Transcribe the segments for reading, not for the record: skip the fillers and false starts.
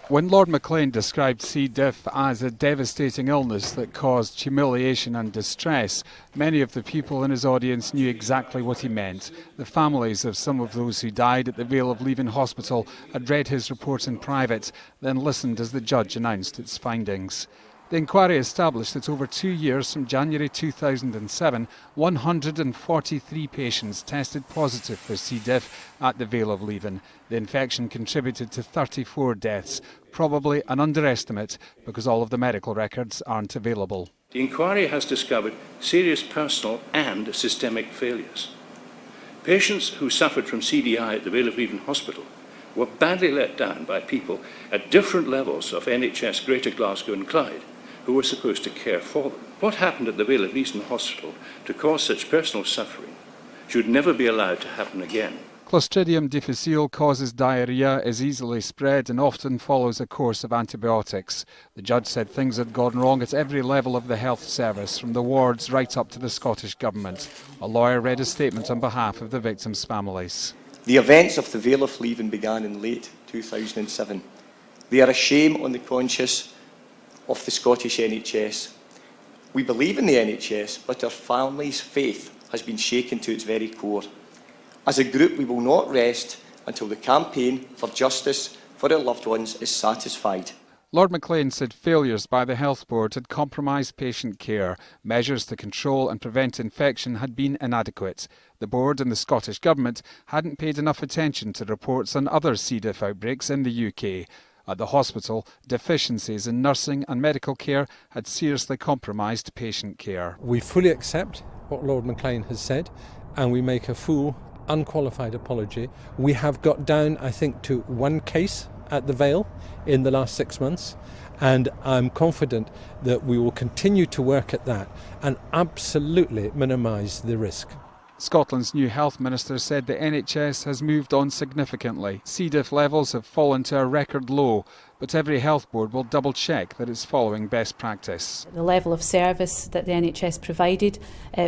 When Lord Maclean described C-Diff as a devastating illness that caused humiliation and distress, many of the people in his audience knew exactly what he meant. The families of some of those who died at the Vale of Leven hospital had read his report in private, then listened as the judge announced its findings. The inquiry established that over 2 years, from January 2007, 143 patients tested positive for C-Diff at the Vale of Leven. The infection contributed to 34 deaths, probably an underestimate because all of the medical records aren't available. The inquiry has discovered serious personal and systemic failures. Patients who suffered from CDI at the Vale of Leven hospital were badly let down by people at different levels of NHS Greater Glasgow and Clyde, who were supposed to care for them. What happened at the Vale of Leven hospital to cause such personal suffering should never be allowed to happen again. Clostridium difficile causes diarrhoea, is easily spread and often follows a course of antibiotics. The judge said things had gone wrong at every level of the health service, from the wards right up to the Scottish Government. A lawyer read a statement on behalf of the victims' families. The events of the Vale of Leven began in late 2007. They are a shame on the conscience of the Scottish NHS. We believe in the NHS, but our families' faith has been shaken to its very core. As a group, we will not rest until the campaign for justice for our loved ones is satisfied. Lord Maclean said failures by the Health Board had compromised patient care. Measures to control and prevent infection had been inadequate. The board and the Scottish Government hadn't paid enough attention to reports on other C-Diff outbreaks in the UK. At the hospital, deficiencies in nursing and medical care had seriously compromised patient care. We fully accept what Lord Maclean has said, and we make a full, unqualified apology. We have got down, I think, to one case at the Vale in the last 6 months, and I'm confident that we will continue to work at that and absolutely minimise the risk. Scotland's new health minister said the NHS has moved on significantly. C-Diff levels have fallen to a record low, but every health board will double check that it's following best practice. The level of service that the NHS provided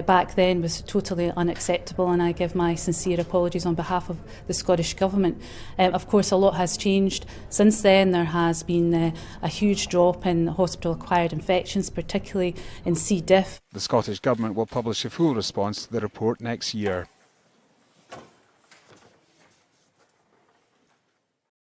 back then was totally unacceptable, and I give my sincere apologies on behalf of the Scottish Government. Of course, a lot has changed since then. There has been a huge drop in hospital-acquired infections, particularly in C-Diff. The Scottish Government will publish a full response to the report next year.